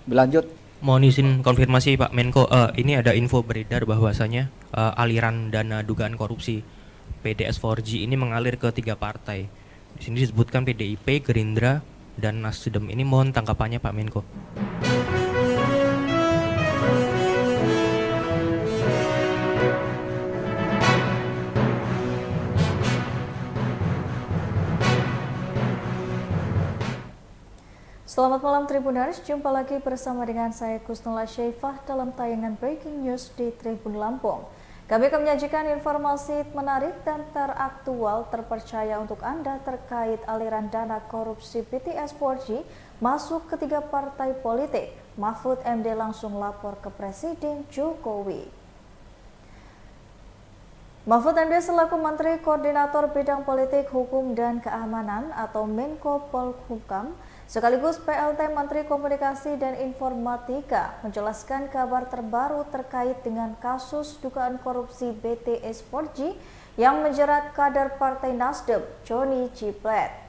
Berlanjut. Mohon izin konfirmasi Pak Menko, ini ada info beredar bahwasanya aliran dana dugaan korupsi PDS 4G ini mengalir ke 3 partai. Di sini disebutkan PDIP, Gerindra, dan Nasdem. Ini mohon tanggapannya Pak Menko. Selamat malam Tribuners, jumpa lagi bersama dengan saya Kusnula Syaifah dalam tayangan Breaking News di Tribun Lampung. Kami akan menyajikan informasi menarik dan teraktual terpercaya untuk Anda terkait aliran dana korupsi BTS 4G masuk ke 3 partai politik. Mahfud MD langsung lapor ke Presiden Jokowi. Mahfud MD selaku Menteri Koordinator Bidang Politik, Hukum, dan Keamanan atau Menko Polhukam sekaligus PLT Menteri Komunikasi dan Informatika menjelaskan kabar terbaru terkait dengan kasus dugaan korupsi BTS 4G yang menjerat kader Partai Nasdem, Johnny G. Plate.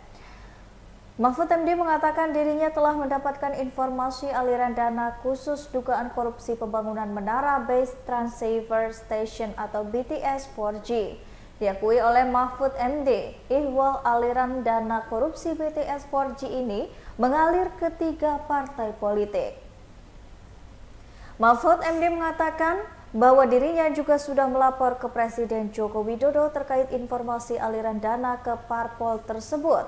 Mahfud MD mengatakan dirinya telah mendapatkan informasi aliran dana khusus dugaan korupsi pembangunan Menara Base Transceiver Station atau BTS 4G. Diakui oleh Mahfud MD, ihwal aliran dana korupsi BTS 4G ini mengalir ke 3 partai politik. Mahfud MD mengatakan bahwa dirinya juga sudah melapor ke Presiden Joko Widodo terkait informasi aliran dana ke parpol tersebut.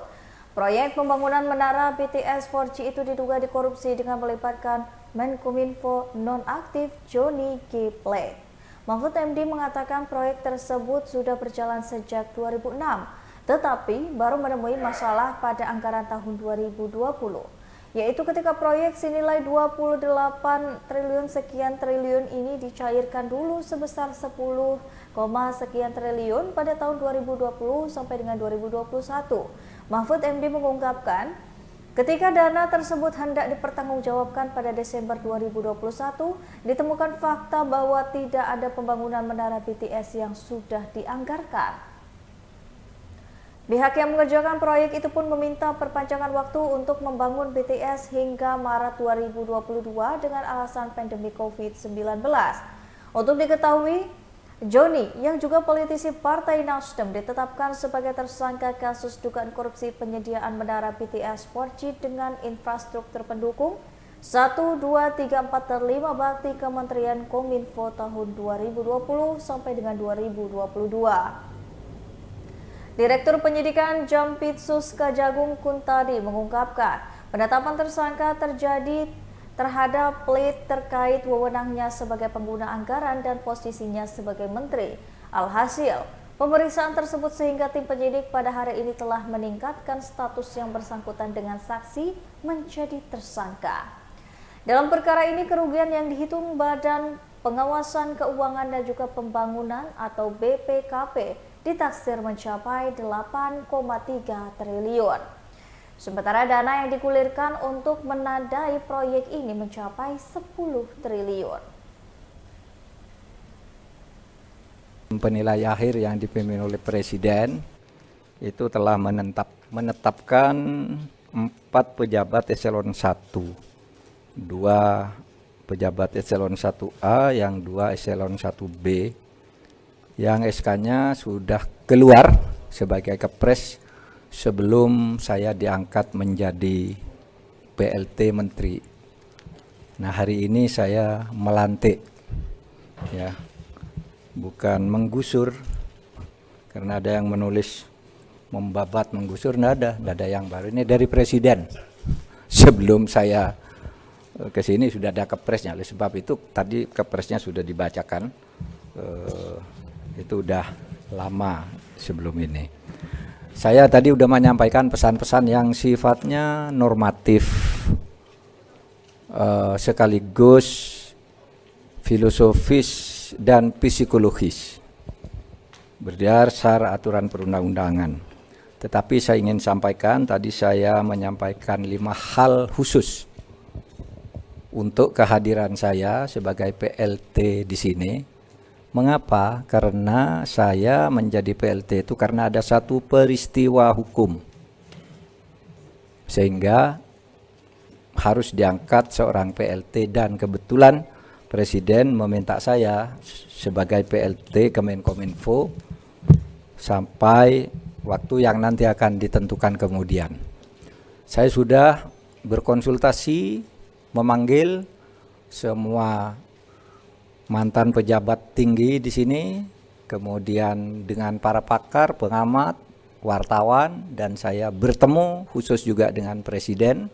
Proyek pembangunan menara BTS 4G itu diduga dikorupsi dengan melibatkan Menkominfo nonaktif Johnny G. Plate. Mahfud MD mengatakan proyek tersebut sudah berjalan sejak 2006, tetapi baru menemui masalah pada anggaran tahun 2020, yaitu ketika proyek senilai 28 triliun sekian triliun ini dicairkan dulu sebesar 10, sekian triliun pada tahun 2020 sampai dengan 2021. Mahfud MD mengungkapkan, ketika dana tersebut hendak dipertanggungjawabkan pada Desember 2021, ditemukan fakta bahwa tidak ada pembangunan menara BTS yang sudah dianggarkan. Pihak yang mengerjakan proyek itu pun meminta perpanjangan waktu untuk membangun BTS hingga Maret 2022 dengan alasan pandemi COVID-19. Untuk diketahui, Johnny, yang juga politisi Partai Nasdem, ditetapkan sebagai tersangka kasus dugaan korupsi penyediaan menara BTS 4G dengan infrastruktur pendukung 1, 2, 3, 4, dan 5 bakti Kementerian Kominfo tahun 2020 sampai dengan 2022. Direktur Penyidikan Jampitsus Kejagung Kuntadi mengungkapkan penetapan tersangka terjadi terhadap Plate terkait wewenangnya sebagai pengguna anggaran dan posisinya sebagai menteri. Alhasil, pemeriksaan tersebut sehingga tim penyidik pada hari ini telah meningkatkan status yang bersangkutan dengan saksi menjadi tersangka. Dalam perkara ini, kerugian yang dihitung Badan Pengawasan Keuangan dan juga Pembangunan atau BPKP ditaksir mencapai 8,3 triliun. Sementara dana yang digulirkan untuk menandai proyek ini mencapai 10 triliun. Penilai akhir yang dipimpin oleh Presiden itu telah menetapkan 4 pejabat eselon 1, 2 pejabat eselon 1A, yang 2 eselon 1B, yang SK-nya sudah keluar sebagai kepres sebelum saya diangkat menjadi PLT Menteri. Nah, hari ini saya melantik, ya, bukan menggusur, karena ada yang menulis membabat menggusur, nggak ada yang baru. Ini dari Presiden. Sebelum saya ke sini sudah ada kepresnya, oleh sebab itu tadi kepresnya sudah dibacakan, itu udah lama sebelum ini. Saya tadi udah menyampaikan pesan-pesan yang sifatnya normatif, sekaligus filosofis dan psikologis berdasar aturan perundang-undangan. Tetapi saya ingin sampaikan, tadi saya menyampaikan 5 hal khusus untuk kehadiran saya sebagai PLT di sini. Mengapa? Karena saya menjadi PLT itu karena ada satu peristiwa hukum, sehingga harus diangkat seorang PLT, dan kebetulan Presiden meminta saya sebagai PLT Kemenkominfo sampai waktu yang nanti akan ditentukan kemudian. Saya sudah berkonsultasi, memanggil semua mantan pejabat tinggi di sini, kemudian dengan para pakar, pengamat, wartawan, dan saya bertemu khusus juga dengan Presiden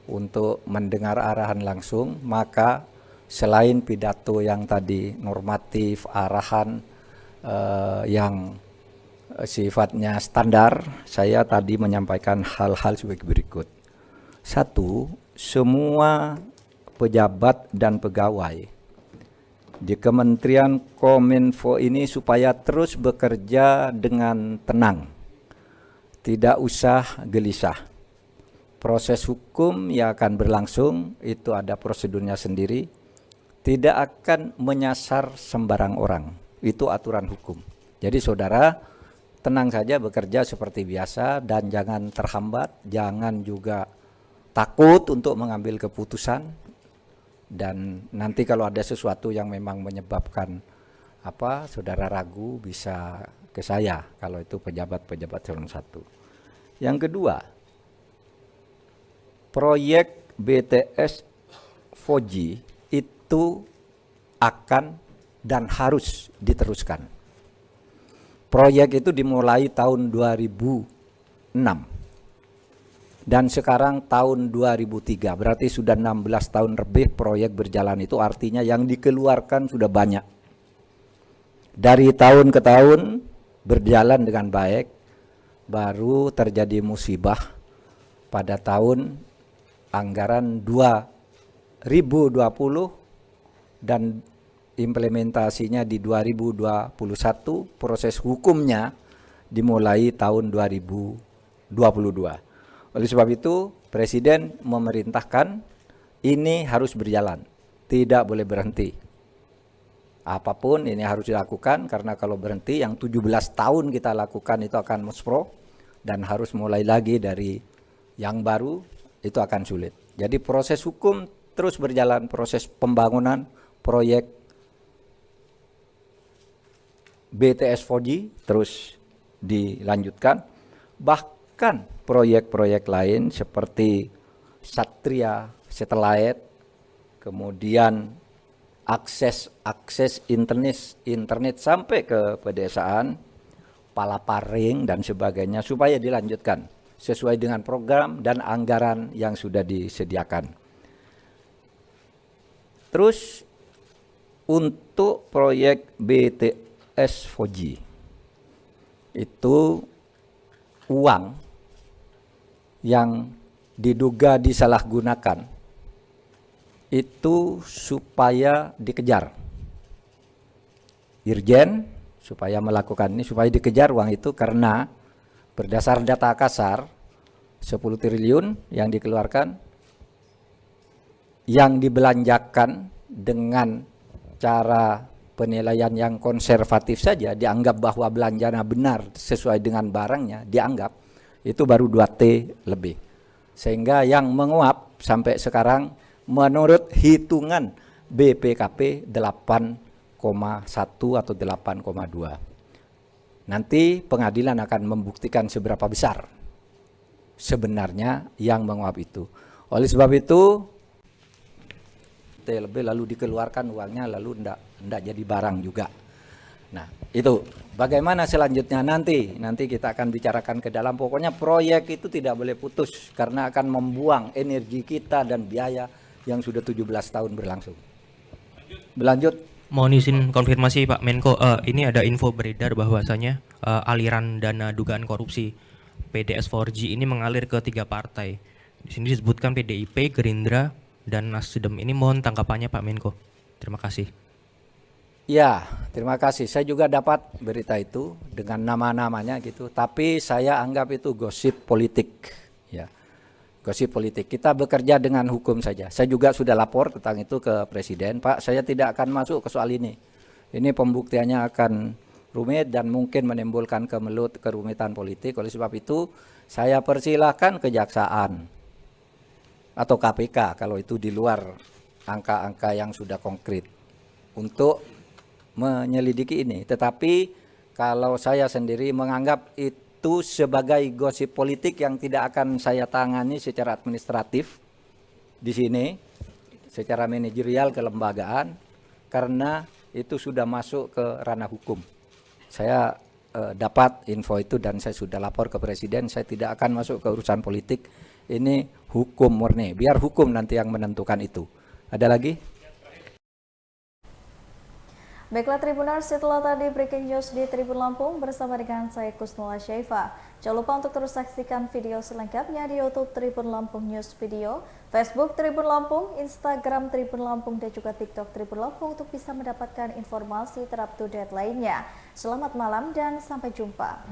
untuk mendengar arahan langsung. Maka selain pidato yang tadi normatif, arahan yang sifatnya standar, saya tadi menyampaikan hal-hal sebagai berikut. Satu, semua pejabat dan pegawai di Kementerian Kominfo ini supaya terus bekerja dengan tenang, tidak usah gelisah. Proses hukum yang akan berlangsung itu ada prosedurnya sendiri, tidak akan menyasar sembarang orang, itu aturan hukum. Jadi saudara tenang saja bekerja seperti biasa dan jangan terhambat, jangan juga takut untuk mengambil keputusan. Dan nanti kalau ada sesuatu yang memang menyebabkan saudara ragu, bisa ke saya kalau itu pejabat-pejabat eselon 1. Yang kedua, proyek BTS 4G itu akan dan harus diteruskan. Proyek itu dimulai tahun 2006 dan sekarang tahun 2003, berarti sudah 16 tahun lebih proyek berjalan. Itu artinya yang dikeluarkan sudah banyak. Dari tahun ke tahun berjalan dengan baik, baru terjadi musibah pada tahun anggaran 2020 dan implementasinya di 2021, proses hukumnya dimulai tahun 2022. Oleh sebab itu, Presiden memerintahkan ini harus berjalan, tidak boleh berhenti. Apapun ini harus dilakukan, karena kalau berhenti yang 17 tahun kita lakukan itu akan muspro, dan harus mulai lagi dari yang baru, itu akan sulit. Jadi proses hukum terus berjalan, proses pembangunan proyek BTS 4G terus dilanjutkan, bahkan proyek-proyek lain seperti Satria Satellite, kemudian akses internet sampai ke pedesaan, Palaparing dan sebagainya, supaya dilanjutkan sesuai dengan program dan anggaran yang sudah disediakan. Terus untuk proyek BTS 4G itu uang yang diduga disalahgunakan itu supaya dikejar. Irjen supaya melakukan ini, supaya dikejar uang itu, karena berdasar data kasar 10 triliun yang dikeluarkan, yang dibelanjakan dengan cara penilaian yang konservatif saja, dianggap bahwa belanjanya benar sesuai dengan barangnya, dianggap itu baru 2T lebih. Sehingga yang menguap sampai sekarang menurut hitungan BPKP 8,1 atau 8,2. Nanti pengadilan akan membuktikan seberapa besar sebenarnya yang menguap itu. Oleh sebab itu lebih lalu dikeluarkan uangnya, lalu enggak jadi barang juga. Nah, itu bagaimana selanjutnya nanti kita akan bicarakan ke dalam. Pokoknya proyek itu tidak boleh putus, karena akan membuang energi kita dan biaya yang sudah 17 tahun berlangsung. Berlanjut. Mohon izin konfirmasi Pak Menko, ini ada info beredar bahwasanya aliran dana dugaan korupsi PDS 4G ini mengalir ke 3 partai. Di sini disebutkan PDIP, Gerindra, dan Nasdem. Ini mohon tanggapannya Pak Menko. Terima kasih. Ya, terima kasih. Saya juga dapat berita itu dengan nama-namanya gitu, tapi saya anggap itu gosip politik. Ya, gosip politik. Kita bekerja dengan hukum saja. Saya juga sudah lapor tentang itu ke Presiden. Pak, saya tidak akan masuk ke soal ini. Ini pembuktiannya akan rumit dan mungkin menimbulkan kerumitan politik. Oleh sebab itu, saya persilahkan kejaksaan atau KPK kalau itu di luar angka-angka yang sudah konkret untuk menyelidiki ini. Tetapi kalau saya sendiri menganggap itu sebagai gosip politik yang tidak akan saya tangani secara administratif di sini, secara manajerial kelembagaan, karena itu sudah masuk ke ranah hukum. Saya dapat info itu dan saya sudah lapor ke Presiden. Saya tidak akan masuk ke urusan politik. Ini hukum murni. Biar hukum nanti yang menentukan itu. Ada lagi? Baiklah Tribuners, setelah tadi breaking news di Tribun Lampung bersama dengan saya Kusnula Syaifa. Jangan lupa untuk terus saksikan video selengkapnya di YouTube Tribun Lampung News Video, Facebook Tribun Lampung, Instagram Tribun Lampung, dan juga TikTok Tribun Lampung untuk bisa mendapatkan informasi terupdate lainnya. Selamat malam dan sampai jumpa.